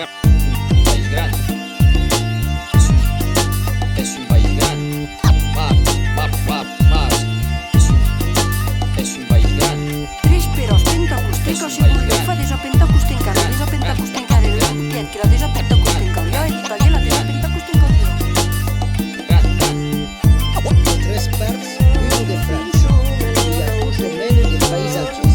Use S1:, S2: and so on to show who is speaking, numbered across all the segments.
S1: país grande. Es un país grande. Es un país grande.
S2: Risperos pentacústicos y burbuja desopentacústica, desopentacústica, que la desopentacústica, yo el italiano la desopentacústica.
S3: Tres parts, uno de Francia, y a mucho menos de paisajes.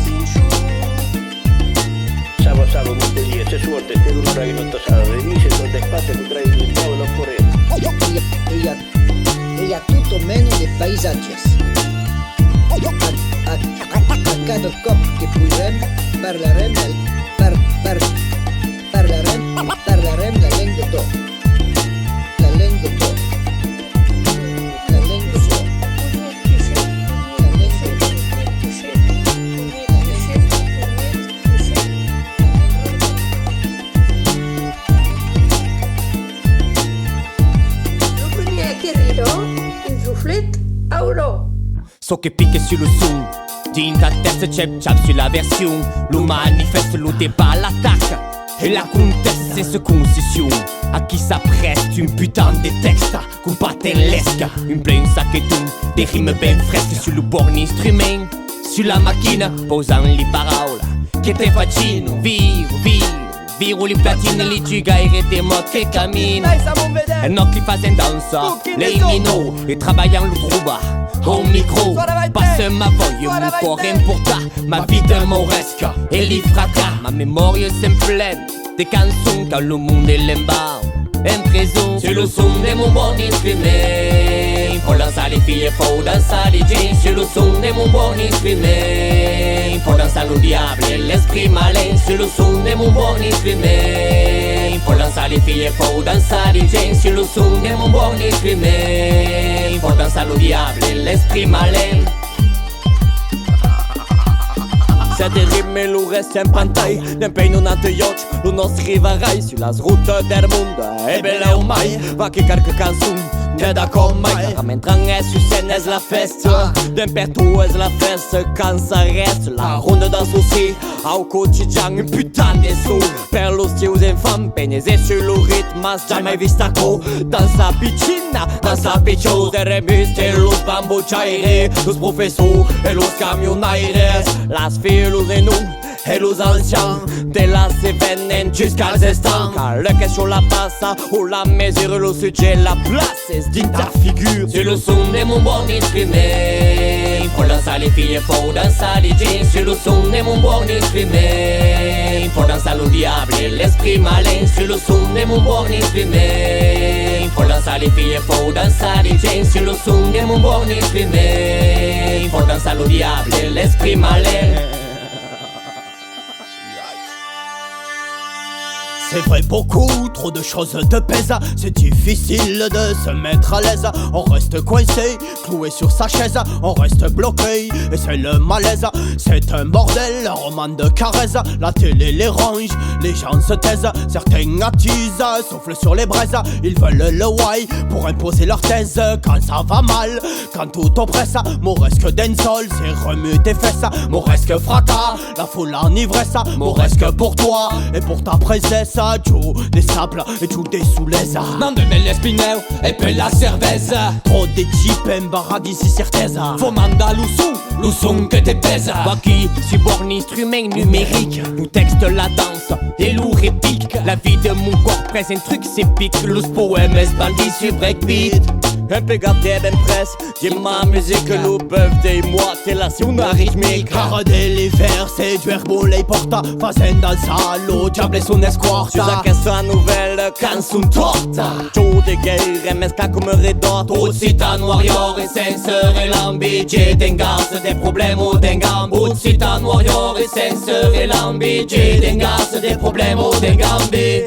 S4: Savo, Montpellier, c'è suerte, per un raino tasato, venisse con le spalle, potrai il tavolo correre.
S3: Y a tutto menos de paisajes. A cada cop que puguem parlarem la lengua de tot. La lengua de tot. La lengua de tot. La lengua de tot.
S2: Le premier qui rideau, une soufflette à euro.
S5: So che picche sur le son, din ta testa chap sur la version. Le manifeste, le débat, l'attaque. Et la conteste, c'est ce concession. À qui ça preste une putain de texte combattellesca. Une pleine sac et tout, des rimes ben fresques sur le borne instrument. Sur la macchina, posant les paroles che te facino. Viro le platine, le gigaire des mots che cammino. E non che fazen danza, les minots. Et travaillant le trouba, au micro. Passe ma voix, mon corps importa. Ma vie de mauresque, et les fracas. Ma mémoire c'est pleine des chansons quand le monde est l'embarque. En prison, sur le son de mon bon instrument. Faut danser les filles, faut danser les jeans. Sur le son de mon bon instrument. Faut danser le diable et l'esprit malin. Sur le son de mon bon instrument. Faut danser les filles, faut danser les jeans. Sur le son de mon bon instrument. Faut danser le diable et l'esprit malin. Cette rime e lo reste in pantai, l'impegno nato iog, lo nostro rivarai sulla route del mondo. E belle ormai, va che carca canzone, ne da con mai. Mentre è su scène è la festa, d'imperto è la festa, quand ça reste la ronde d'un souci. Au quotidien, un putain de sous, per lo stile aux enfants, pegnese sur le rythme, jamais vista co. Dans sa piscina, dans sa pichos, de remiste, los bambuchaires, los professors et los camionaires, las filles et nous, et los anciens, de la Cévennes jusqu'à l'Estan. Car le question la passe, ou la mesure, le sujet, la place, est dans ta figure. Sur le son de mon bon instrument, faut danser les filles, faut danser les jeans. Sur le son de mon bon instrument, faut danser le diable et l'esprit malin. Sur le son de mon bon instrument, faut danser les filles, faut danser les jeans. Sur le son de mon bon instrument, faut danser le diable et l'esprit malin. C'est vrai, beaucoup trop de choses te pèsent. C'est difficile de se mettre à l'aise. On reste coincé, cloué sur sa chaise. On reste bloqué et c'est le malaise. C'est un bordel, un roman de caresse. La télé les range, les gens se taisent. Certains attisent, soufflent sur les braises. Ils veulent le why pour imposer leur thèse. Quand ça va mal, quand tout oppresse. Mauresque dancehall, c'est remue tes fesses. Mauresque fracas, la foule en ivresse. Mauresque pour toi et pour ta princesse. Giù des sables e giù dei soulesa. Non deve l'espineu e per la cerveza. Trop de types embarradis si certeza. Fomanda lo son que te pesa. Qui si borne instrument numérique. Nous texte la danse et l'ou réplique. La vie de mon corps présente truc épique. Los poèmes bandis sur breakbeat. Un peu gardé ben presse, j'ai ma musique, le bœuf des mois, c'est la una rythmique. Car dei versi, du verbo lei porta, facendo al salo, diable son escorta. Scusa questa nouvelle canzone torta. Giù de guerre, mesca come redotto. Occitane warrior, et censeur et lambi. J'ai dengas des problèmes au dengam. Occitane warrior, et censeur et lambi. J'ai dengas des problèmes au dengambi.